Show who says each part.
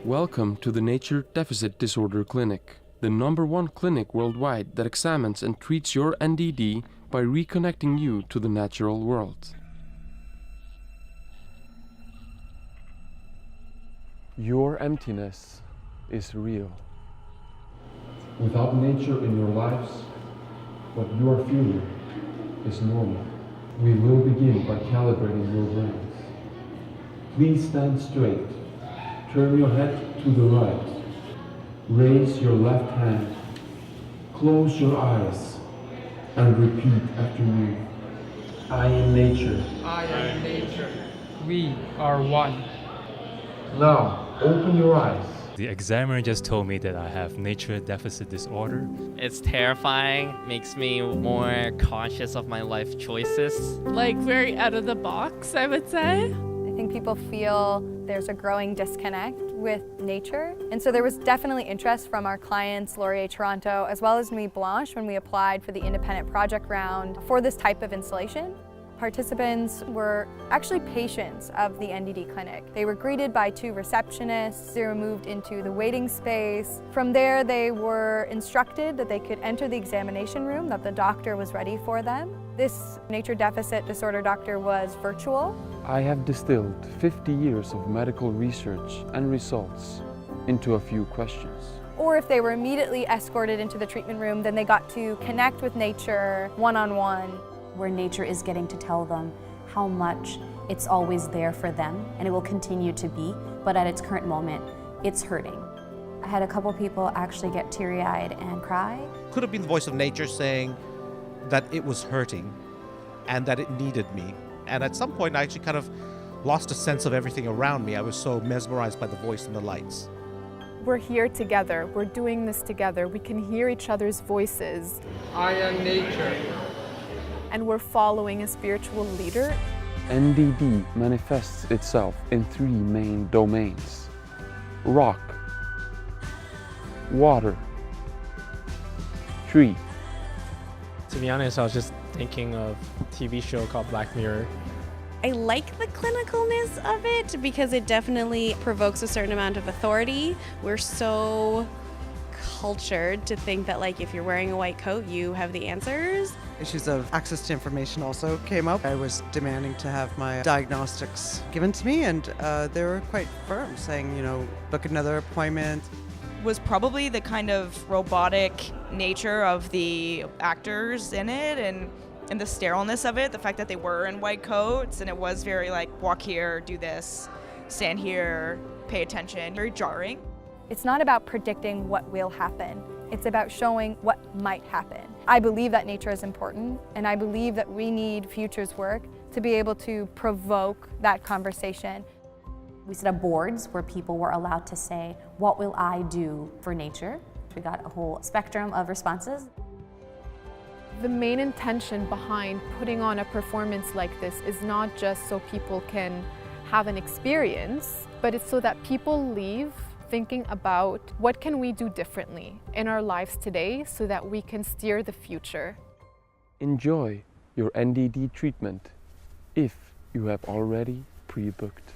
Speaker 1: Welcome to the Nature Deficit Disorder Clinic, the #1 clinic worldwide that examines and treats your NDD by reconnecting you to the natural world. Your emptiness is real. Without nature in your lives, what you are feeling is normal. We will begin by calibrating your brains. Please stand straight. Turn your head to the right. Raise your left hand. Close your eyes and repeat after me. I am nature.
Speaker 2: I am nature.
Speaker 3: We are one.
Speaker 1: Now, open your eyes.
Speaker 4: The examiner just told me that I have nature deficit disorder.
Speaker 5: It's terrifying, makes me more conscious of my life choices.
Speaker 6: Like very out of the box, I would say.
Speaker 7: I think people feel there's a growing disconnect with nature. And so there was definitely interest from our clients, Laurier Toronto, as well as Nuit Blanche when we applied for the independent project round for this type of installation. Participants were actually patients of the NDD Clinic. They were greeted by 2 receptionists. They were moved into the waiting space. From there, they were instructed that they could enter the examination room, that the doctor was ready for them. This nature deficit disorder doctor was virtual.
Speaker 1: I have distilled 50 years of medical research and results into a few questions.
Speaker 7: Or if they were immediately escorted into the treatment room, then they got to connect with nature one-on-one.
Speaker 8: Where nature is getting to tell them how much it's always there for them, and it will continue to be, but at its current moment, it's hurting. I had a couple people actually get teary-eyed and cry.
Speaker 9: Could have been the voice of nature saying that it was hurting and that it needed me. And at some point, I actually kind of lost a sense of everything around me. I was so mesmerized by the voice and the lights.
Speaker 6: We're here together. We're doing this together. We can hear each other's voices.
Speaker 2: I am nature.
Speaker 6: And we're following a spiritual leader.
Speaker 1: NDD manifests itself in 3 main domains: rock, water, tree.
Speaker 3: To be honest, I was just thinking of a TV show called Black Mirror.
Speaker 10: I like the clinicalness of it because it definitely provokes a certain amount of authority. We're so cultured to think that, like, if you're wearing a white coat, you have the answers.
Speaker 11: Issues of access to information also came up. I was demanding to have my diagnostics given to me, and they were quite firm, saying, you know, book another appointment.
Speaker 12: Was probably the kind of robotic nature of the actors in it, and the sterileness of it, the fact that they were in white coats, and it was very like, walk here, do this, stand here, pay attention, very jarring.
Speaker 7: It's not about predicting what will happen. It's about showing what might happen. I believe that nature is important, and I believe that we need futures work to be able to provoke that conversation.
Speaker 8: We set up boards where people were allowed to say, what will I do for nature? We got a whole spectrum of responses.
Speaker 6: The main intention behind putting on a performance like this is not just so people can have an experience, but it's so that people leave thinking about what can we do differently in our lives today so that we can steer the future.
Speaker 1: Enjoy your NDD treatment if you have already pre-booked.